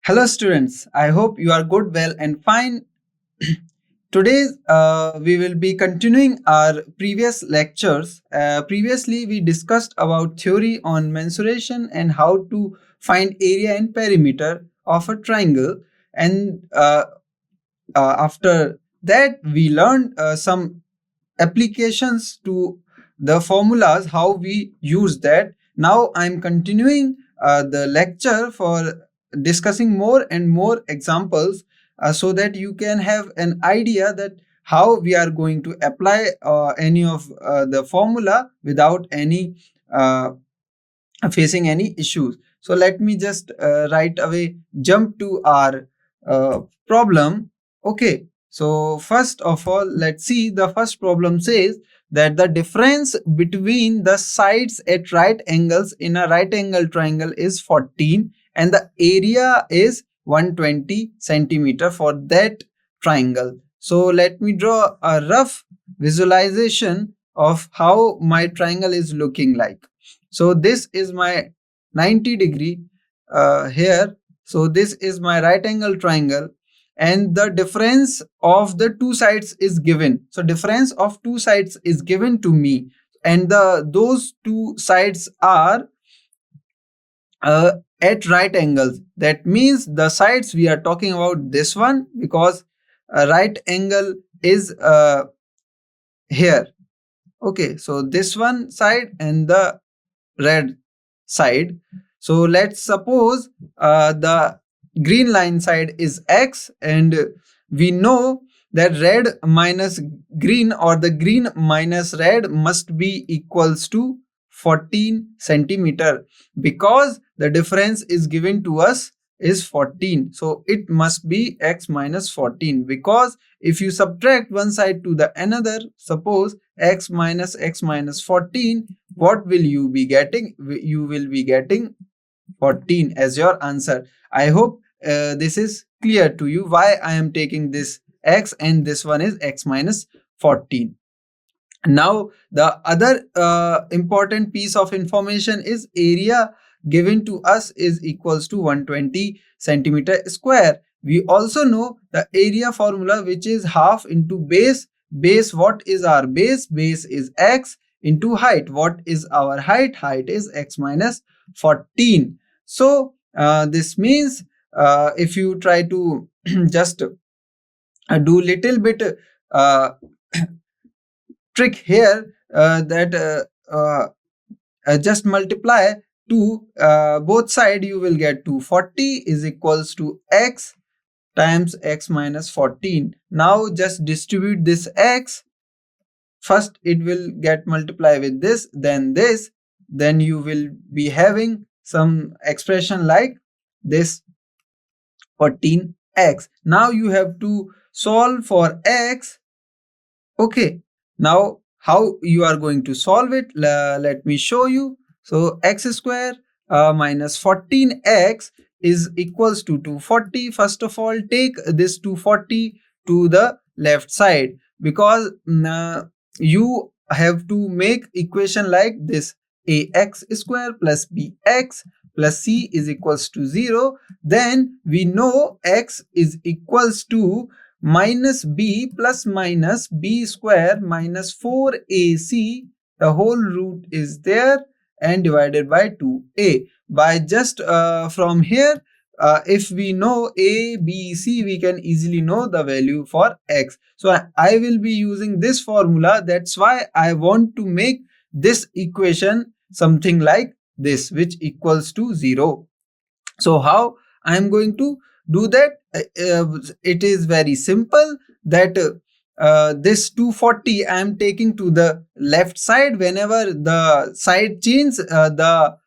Hello students, I hope you are good, well and fine. Today we will be continuing our previous lectures. Previously we discussed about theory on mensuration and how to find area and perimeter of a triangle, and after that we learned some applications to the formulas, how we use that. Now I'm continuing the lecture for discussing more and more examples, so that you can have an idea that how we are going to apply any of the formula without any facing any issues. So let me just right away jump to our problem. Okay, so first of all, let's see. The first problem says that the difference between the sides at right angles in a right angle triangle is 14 and the area is 120 centimeter for that triangle. So let me draw a rough visualization of how my triangle is looking like. So this is my 90-degree here. So this is my right angle triangle, and the difference of the two sides is given. So difference of two sides is given to me, and those two sides are at right angles. That means the sides we are talking about this one, because a right angle is here. Okay, so this one side and the red side. So let's suppose the green line side is x, and we know that red minus green or the green minus red must be equals to 14 centimeter, because the difference is given to us is 14. So it must be x minus 14, because if you subtract one side to the another, suppose x minus 14, what will you be getting? You will be getting 14 as your answer. I hope this is clear to you why I am taking this x and this one is x minus 14. Now the other important piece of information is area given to us is equals to 120 centimeter square. We also know the area formula, which is half into base. Base, what is our base? Base is x into height. What is our height? Height is x minus 14. So this means if you try to just do little bit trick here, that just multiply to both side, you will get 240 is equals to x times x minus 14. Now just distribute this x. First it will get multiplied with this, then you will be having some expression like this 14x. Now you have to solve for x. Okay, now how you are going to solve it? Let me show you. So x square minus 14x is equals to 240. First of all, take this 240 to the left side, because you have to make equation like this: ax square plus bx plus c is equals to 0. Then we know x is equals to minus b plus minus b square minus 4ac, the whole root is there, and divided by 2a. By just from here, if we know a, b, c, we can easily know the value for x. So I will be using this formula. That's why I want to make this equation something like this, which equals to 0. So how I am going to do that? It is very simple, that this 240 I am taking to the left side. Whenever the side change, the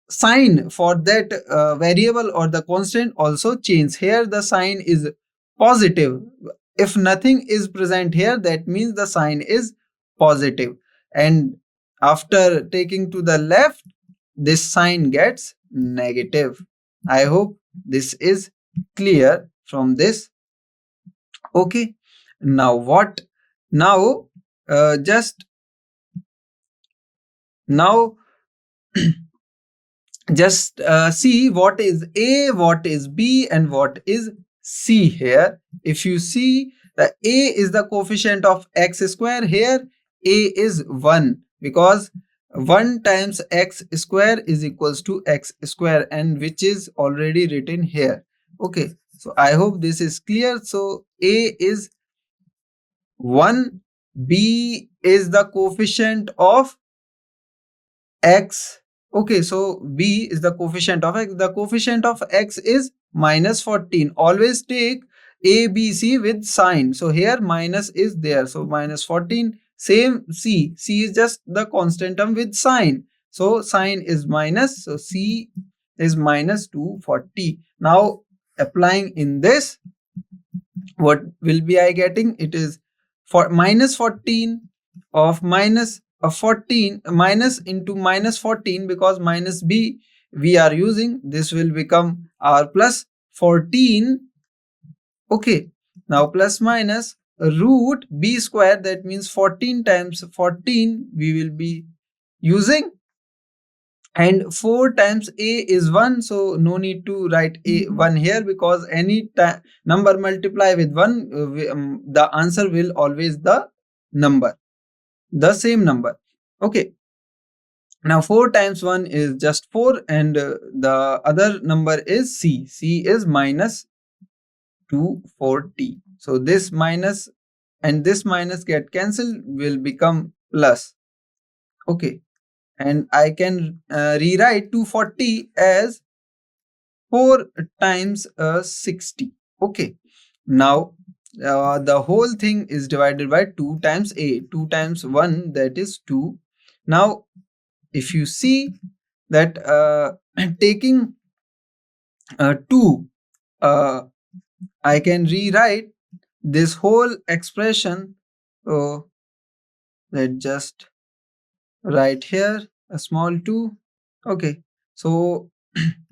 sign for that variable or the constant also change. Here the sign is positive. If nothing is present here, that means the sign is positive, and after taking to the left, this sign gets negative. I hope this is clear from this. Okay, now what? Now just now just see what is A, what is B, and what is C here. If you see, the A is the coefficient of x square. Here A is 1 because 1 times x square is equals to x square, and which is already written here. Okay, so I hope this is clear. So A is 1, B is the coefficient of x. Okay, so B is the coefficient of x. The coefficient of x is minus 14. Always take A, B, C with sign. So here minus is there. So minus 14. Same C. C is just the constant term with sign. So sign is minus. So C is minus 240. Now applying in this, what will be I getting? It is for minus 14 of minus 14 minus into minus 14, because minus b we are using, this will become our plus 14. Okay, now plus minus root b square, that means 14 times 14 we will be using, and 4 times a is 1, so no need to write a 1 here, because any number multiply with 1, the answer will always the same number. Okay, now 4 times 1 is just 4, and the other number is c. C is minus 240. So this minus and this minus get cancelled, will become plus. Okay, and I can rewrite 240 as 4 times 60. Okay, now the whole thing is divided by 2 times a. 2 times 1, that is 2. Now if you see that taking 2, I can rewrite this whole expression. So let's just write here a small 2. Okay, so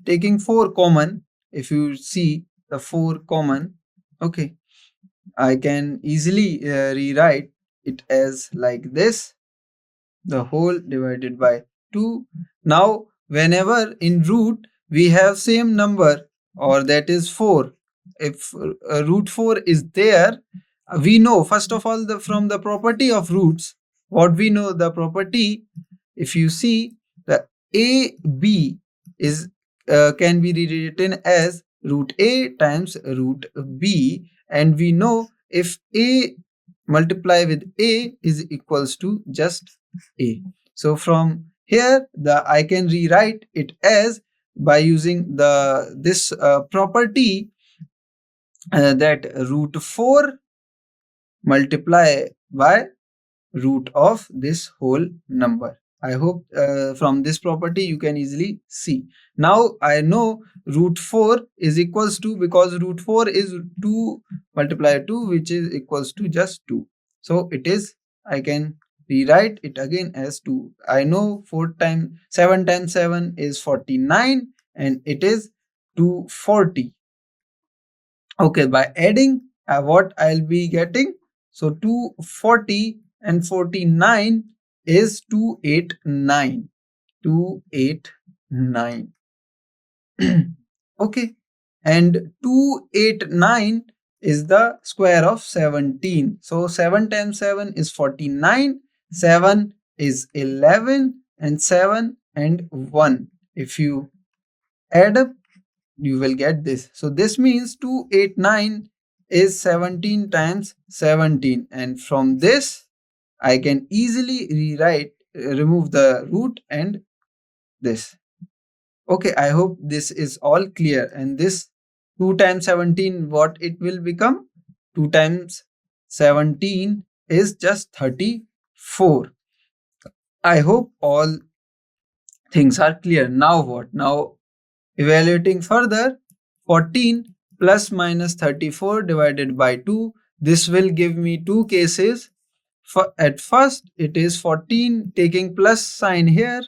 taking 4 common, if you see the 4 common, okay, I can easily rewrite it as like this, the whole divided by 2. Now whenever in root we have same number, or that is 4, if root 4 is there, we know first of all from the property of roots, what we know, the property, if you see, the a b is can be rewritten as root a times root b, and we know if a multiply with a is equals to just a. So from here I can rewrite it as, by using this property, that root 4 multiply by root of this whole number. I hope from this property you can easily see. Now I know root 4 is equals to, because root 4 is 2 multiply 2, which is equals to just 2. So it is, I can rewrite it again as 2. I know 7 times 7 is 49, and it is 240. Okay, by adding what I'll be getting, so 240 and 49 is 289. 289. Okay, and 289 is the square of 17. So 7 times 7 is 49, 7 is 11, and 7 and 1. If you add up, you will get this. So this means 289 is 17 times 17, and from this I can easily remove the root and this. Okay, I hope this is all clear. And this 2 times 17, what it will become? 2 times 17 is just 34. I hope all things are clear. Now what? Now evaluating further, 14 plus minus 34 divided by 2. This will give me two cases. At first, it is 14 taking plus sign here,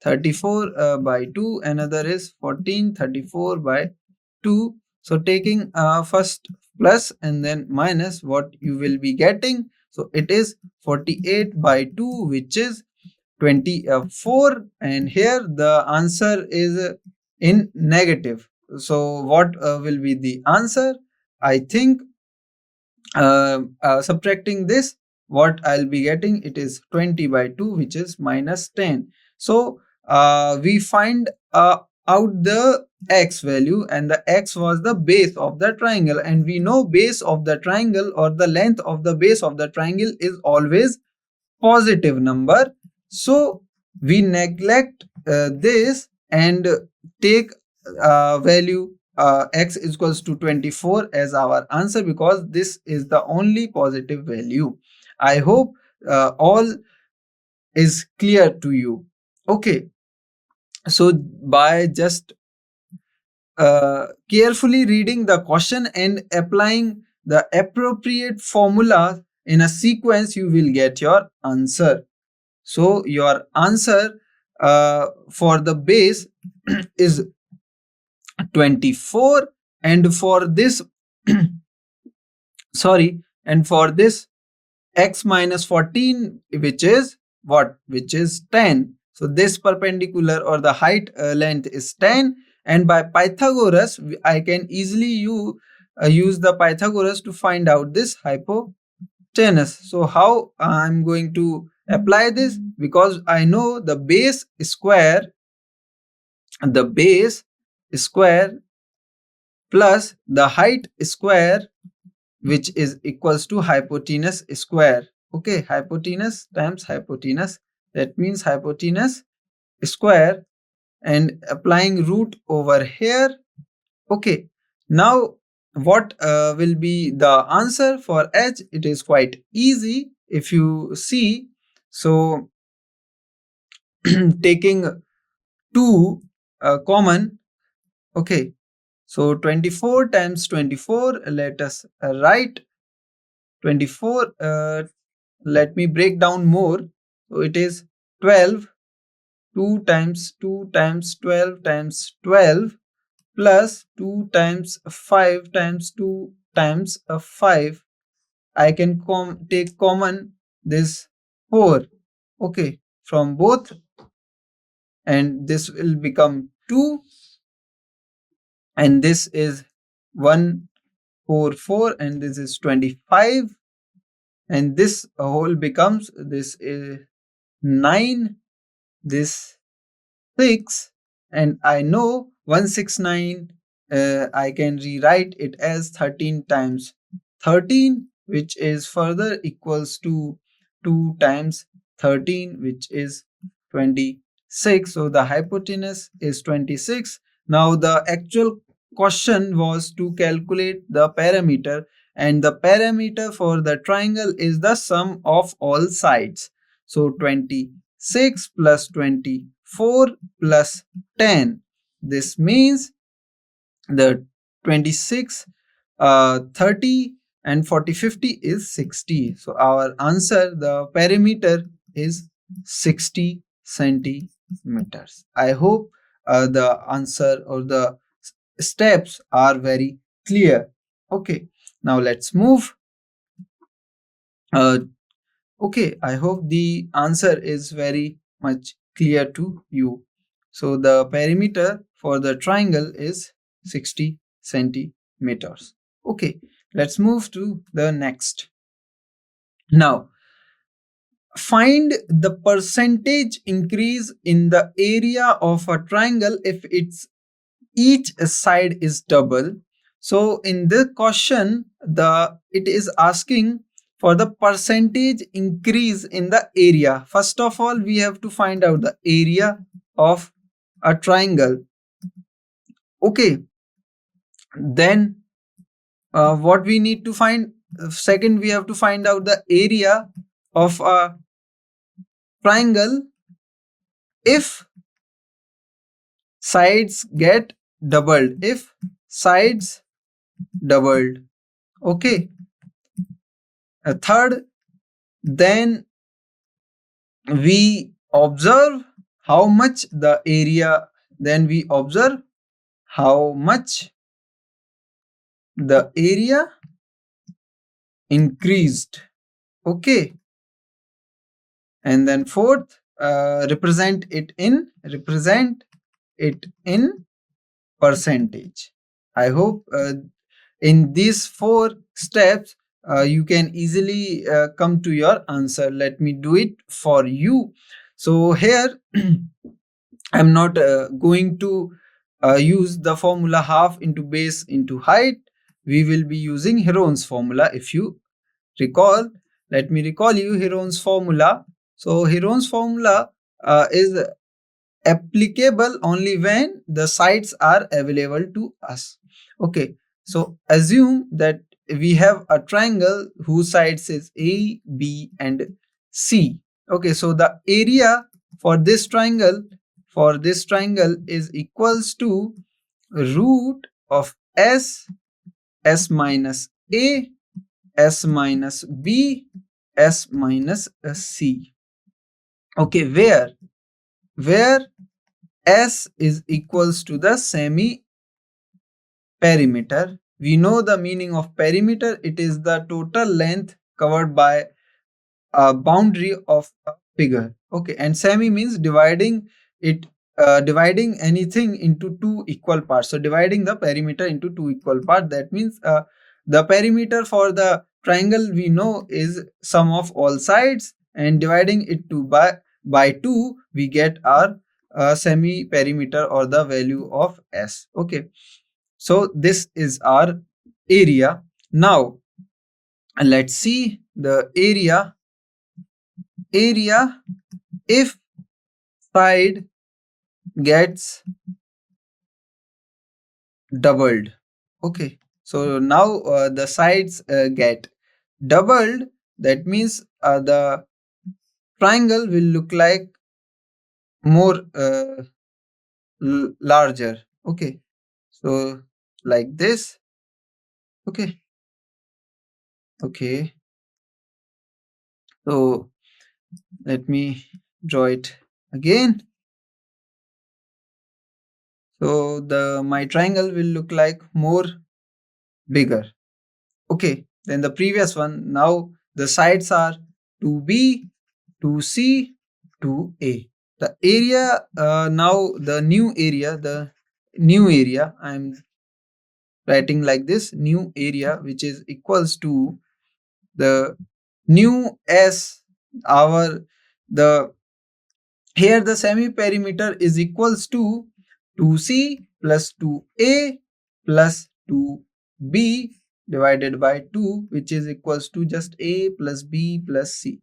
34 by 2. Another is 14, 34 by 2. So taking first plus and then minus, what you will be getting. So it is 48 by 2, which is 24, and here the answer is in negative. So what will be the answer? I think subtracting this, what I'll be getting, it is 20 by 2, which is minus 10. So we find out the x value, and the x was the base of the triangle, and we know base of the triangle, or the length of the base of the triangle, is always positive number. So we neglect this and take value x is equals to 24 as our answer, because this is the only positive value. I hope all is clear to you. Okay, so by just carefully reading the question and applying the appropriate formula in a sequence, you will get your answer. So your answer for the base is 24, and for this sorry, and for this x minus 14, which is what, which is 10. So this perpendicular, or the height length, is 10, and by Pythagoras I can easily use the Pythagoras to find out this hypotenuse. So how I'm going to apply this? Because I know the base square plus the height square, which is equals to hypotenuse square. Okay, hypotenuse times hypotenuse, that means hypotenuse square, and applying root over here. Okay, now what will be the answer for h? It is quite easy if you see. So taking 2 common. Okay, so 24 times 24, let us write 24. Let me break down more. So it is 12, 2 times 2 times 12 times 12, plus 2 times 5 times 2 times 5. I can take common this 4, okay, from both, and this will become 2, and this is 144, and this is 25, and this whole becomes, this is 9, this 6, and I know 169, I can rewrite it as 13 times 13, which is further equals to 2 times 13, which is 26. So the hypotenuse is 26. Now the actual question was to calculate the parameter, and the parameter for the triangle is the sum of all sides. So 26 plus 24 plus 10. This means the 26, 30 and 40, 50 is 60. So our answer, the perimeter, is 60 centimeters. I hope the answer or the steps are very clear. Okay, now let's move. Okay, I hope the answer is very much clear to you. So the perimeter for the triangle is 60 centimeters. Okay, let's move to the next. Now, find the percentage increase in the area of a triangle if each side is double. So in this question, it is asking for the percentage increase in the area. First of all, we have to find out the area of a triangle. Okay, then what we need to find? Second, we have to find out the area of a triangle if sides get doubled. If sides doubled. Okay. A third, then we observe how much the area, then we observe how much the area increased. Okay, and then fourth, represent it in percentage. I hope in these 4 steps you can easily come to your answer. Let me do it for you. So here I'm not going to use the formula half into base into height. We will be using Heron's formula. If you recall, let me recall you Heron's formula. So Heron's formula is applicable only when the sides are available to us. Okay, so assume that we have a triangle whose sides is A, B and C. Okay, so the area for this triangle is equals to root of S minus A, S minus B, S minus C. Okay, where S is equals to the semi perimeter. We know the meaning of perimeter. It is the total length covered by a boundary of a figure. Okay, and semi means dividing it, dividing anything into 2 equal parts. So dividing the perimeter into 2 equal parts. That means the perimeter for the triangle we know is sum of all sides, and dividing it by 2 we get our semi perimeter or the value of S. Okay, so this is our area. Now let's see the area if side gets doubled. Okay, so now the sides get doubled. That means the triangle will look like more larger. Okay, so like this. Okay, so let me draw it again. So my triangle will look like more bigger. Okay, than the previous one. Now the sides are 2B, 2C, 2A. The area, now the new area I'm writing like this, new area, which is equals to the new S, the here the semi perimeter is equals to 2C plus 2A plus 2B divided by 2, which is equals to just A plus B plus C.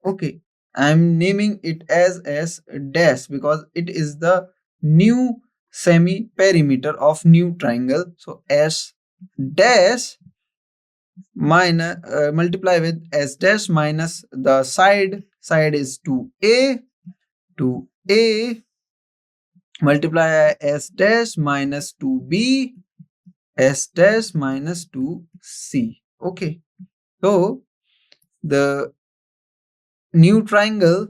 Okay, I'm naming it as S dash because it is the new semi perimeter of new triangle. So S dash minus multiply with S dash minus the side is 2A multiply S dash minus 2B S dash minus 2C. Okay, so the new triangle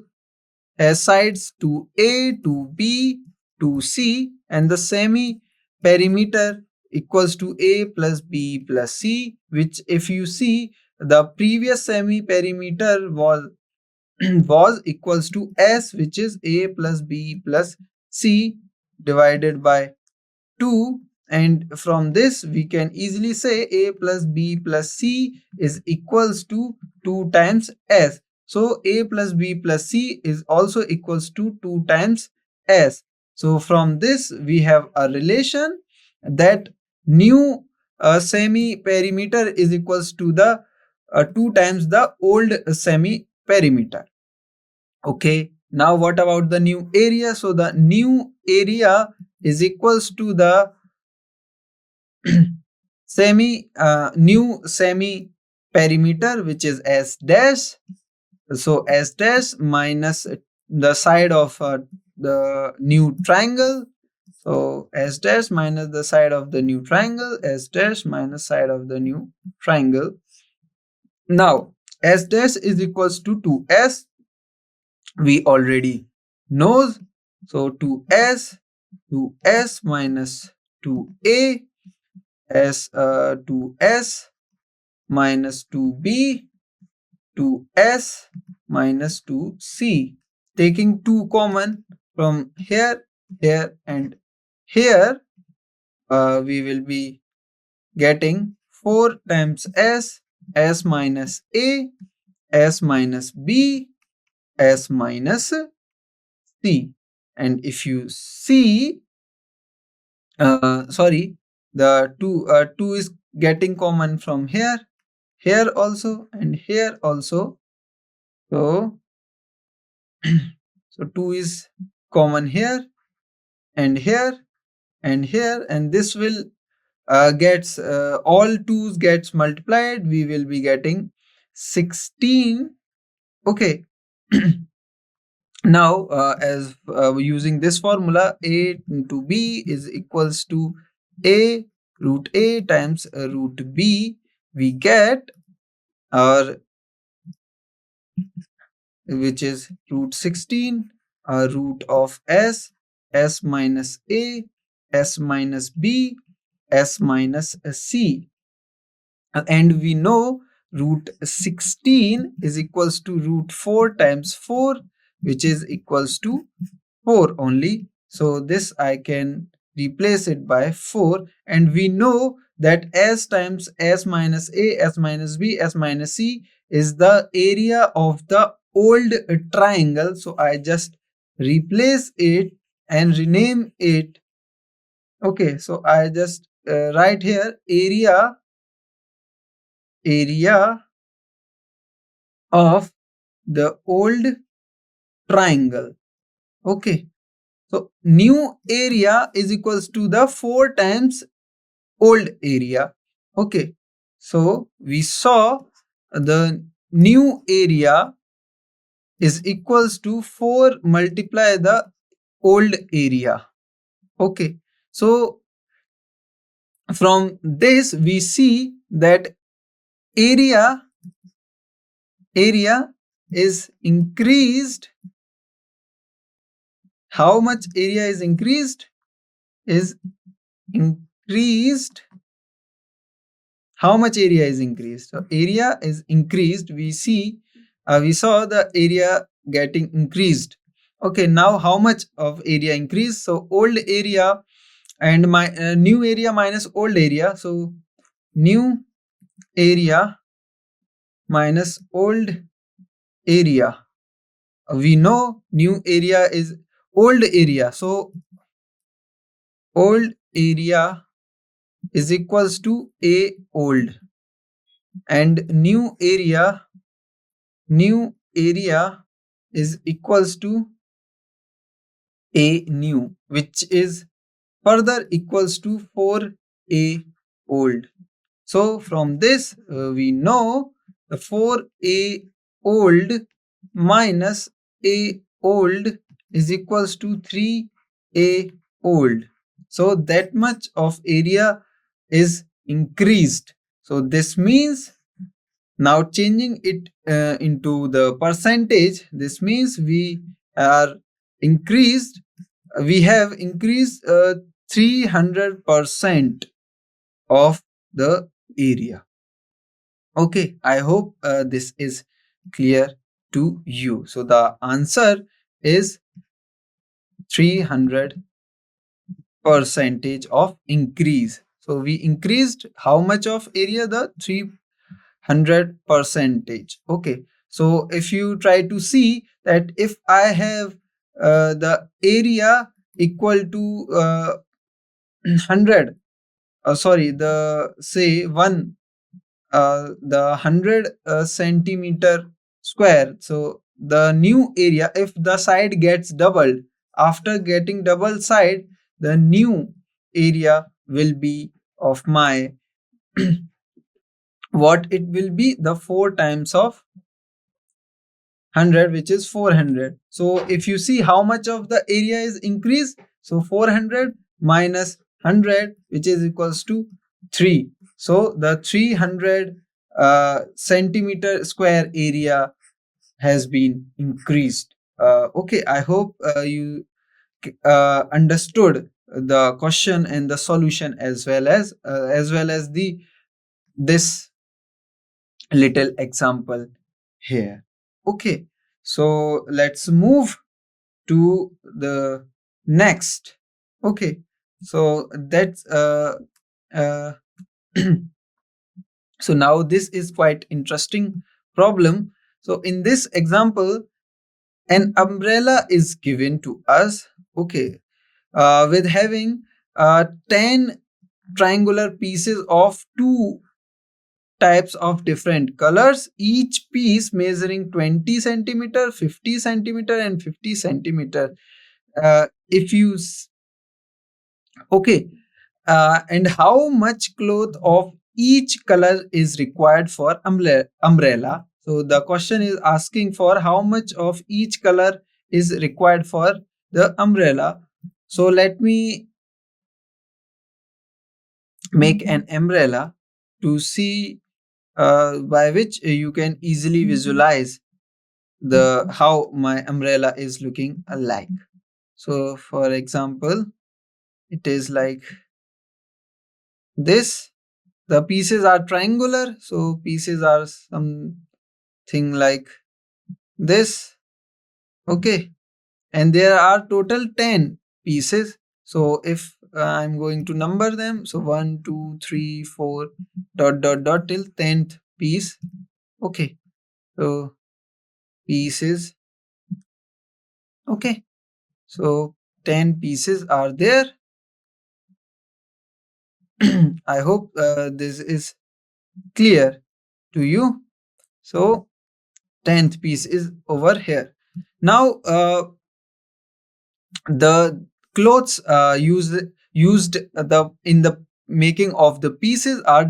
has sides 2A, 2B, 2C, and the semi perimeter equals to A plus B plus C, which if you see the previous semi perimeter was equals to S, which is A plus B plus C divided by 2, and from this we can easily say A plus B plus C is equals to 2 times S. So A plus B plus C is also equals to 2 times S. So from this we have a relation that new semi perimeter is equals to the 2 times the old semi perimeter. Okay, now what about the new area? So the new area is equals to the new semi perimeter, which is S dash. So S dash minus the side of the new triangle. So S dash minus the side of the new triangle, S dash minus side of the new triangle. Now S dash is equals to 2S. We already knows. So 2S minus 2A S 2S minus 2B 2S minus 2C. taking 2 common from here, here and here, we will be getting 4 times s minus a, s minus b, s minus c. And if you see, sorry, the 2 is getting common from here, here also and here also. So, so 2 is common here and here and here, and this will gets all 2's gets multiplied, we will be getting 16. Okay. Now as using this formula, a into b is equals to a root a times root b, we get our, which is root 16, root of s minus a, s minus b, s minus c. And we know root 16 is equals to root 4 times 4, which is equals to 4 only. So this I can replace it by 4, and we know that s times s minus a, s minus b, s minus c is the area of the old triangle. So I just replace it and rename it. Okay, so I just write here area of the old triangle. Okay, so new area is equals to the 4 times old area. Okay, so we saw the new area is equals to 4 multiply the old area. Okay, so from this we see that area is increased. How much area is increased? How much area is increased? So area is increased. We saw the area getting increased. Okay, now how much of area increased? So old area and my new area minus old area. So new area minus old area. We know new area is old area. So old area is equals to a old, and new area is equals to a new, which is further equals to 4a old. So from this we know the 4a old minus a old is equals to 3a old. So that much of area is increased. So this means, now changing it into the percentage, this means we have increased 300% of the area. Okay, I hope this is clear to you. So the answer is 300% of increase. So we increased how much of area? The 300%. Okay, so if you try to see that if I have the area equal to 100, sorry, the say 1, the 100 centimeter square. So the new area, if the side gets doubled, after getting double side, the new area will be of my what it will be? The 4 times of 100, which is 400. So if you see how much of the area is increased, so 400 minus 100, which is equals to 3. So the 300 centimeter square area has been increased. Okay, I hope you understood the question and the solution, as well as the this little example here. Okay, so let's move to the next. Okay, so that's uh, so now this is quite interesting problem. So in this example, an umbrella is given to us, okay, with having 10 triangular pieces of two types of different colors, each piece measuring 20 centimeter, 50 centimeter and 50 centimeter. If you okay, and how much cloth of each color is required for umbrella. So the question is asking for how much of each color is required for the umbrella. So let me make an umbrella to see by which you can easily visualize the how my umbrella is looking like. So for example, it is like this. The pieces are triangular, so pieces are something like this. Okay, and there are total 10 pieces. So if I'm going to number them, so 1 2 3 4 dot dot dot till 10th piece. Okay, so pieces. Okay, so 10 pieces are there. I hope this is clear to you. So 10th piece is over here. Now the clothes used the in the making of the pieces are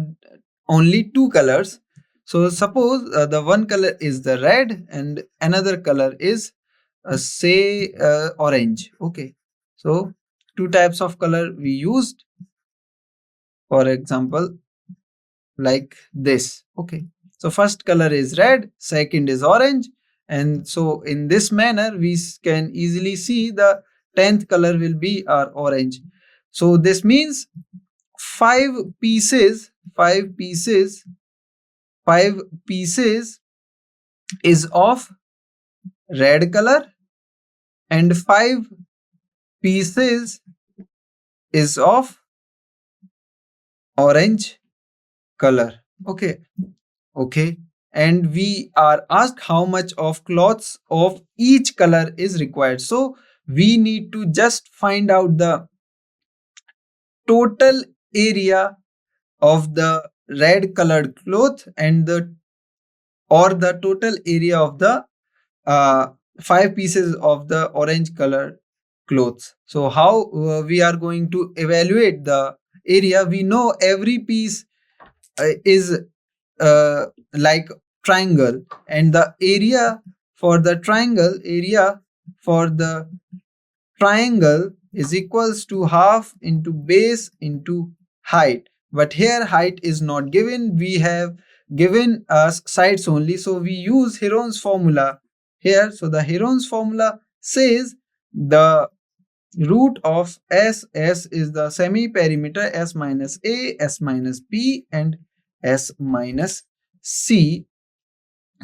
only two colors. So suppose the one color is the red and another color is say orange. Okay, so two types of color we used, for example, like this. Okay, so first color is red, second is orange, and so in this manner we can easily see the 10th color will be our orange. So this means five pieces five pieces five pieces is of red color and five pieces is of orange color. Okay, okay, and we are asked how much of cloths of each color is required. So we need to just find out the total area of the red colored cloth and the or the total area of the uh, five pieces of the orange colored clothes. So how we are going to evaluate the area? We know every piece is uh, like triangle, and the area for the triangle is equals to half into base into height. But here height is not given, we have given us sides only, so we use Heron's formula here. So the Heron's formula says the root of S is the semi perimeter S minus A, S minus B and S minus C.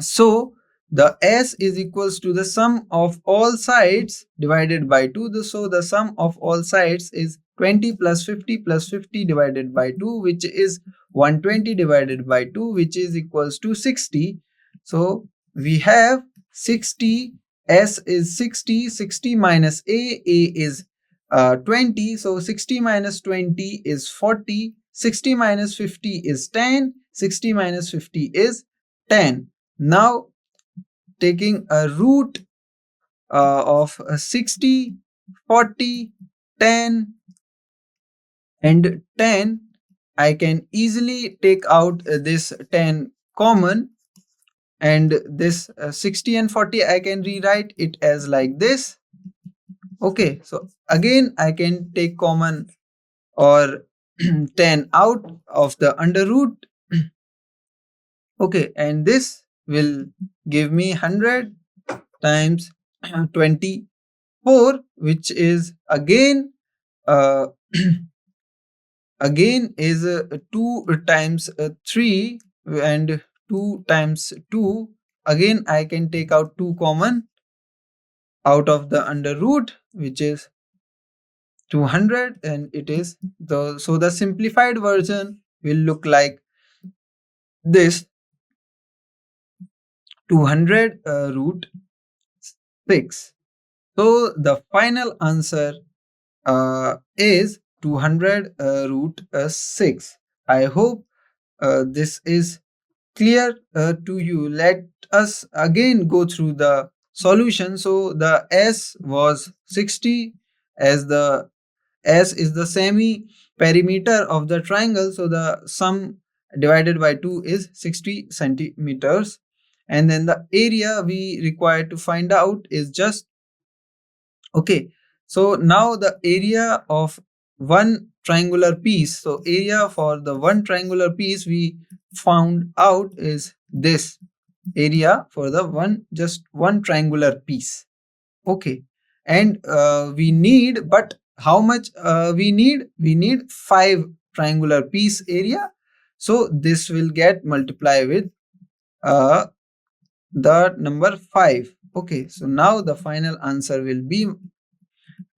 So the S is equals to the sum of all sides divided by 2. So the sum of all sides is 20 plus 50 divided by 2, which is 120 divided by 2, which is equals to 60. So we have 60. S is 60. 60 minus A is 20. So 60 minus 20 is 40. 60 minus 50 is 10. 60 minus 50 is 10. Now taking a root of 60, 40, 10 and 10, I can easily take out this 10 common, and this 60 and 40 I can rewrite it as like this. Okay, so again I can take common or 10 out of the under root. Okay, and this will give me 100 times 24, which is again uh, again is 2 times 3 and 2 times 2. Again I can take out 2 common. out of the under root, which is 200, and it is the simplified version will look like this: 200 root 6. So the final answer is 200 root 6. I hope this is clear to you. Let us again go through the solution. So the S was 60, as the S is the semi perimeter of the triangle. So the sum divided by 2 is 60 centimeters. And then the area we require to find out is just, okay. So now the area of one triangular piece. So area for the one triangular piece we found out is this area for the just one triangular piece. Okay. And we need, but how much we need? We need 5 triangular piece area. So this will get multiplied with uh, the number 5. Okay. So now the final answer will be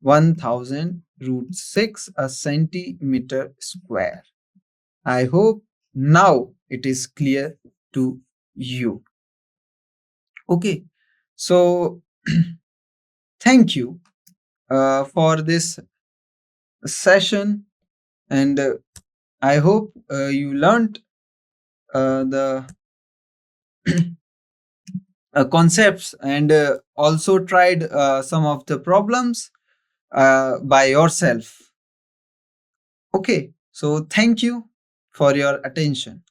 1000 root 6 a centimeter square. I hope now it is clear to you. Okay. So thank you for this session, and I hope you learned the concepts, and also tried some of the problems by yourself. Okay, so thank you for your attention.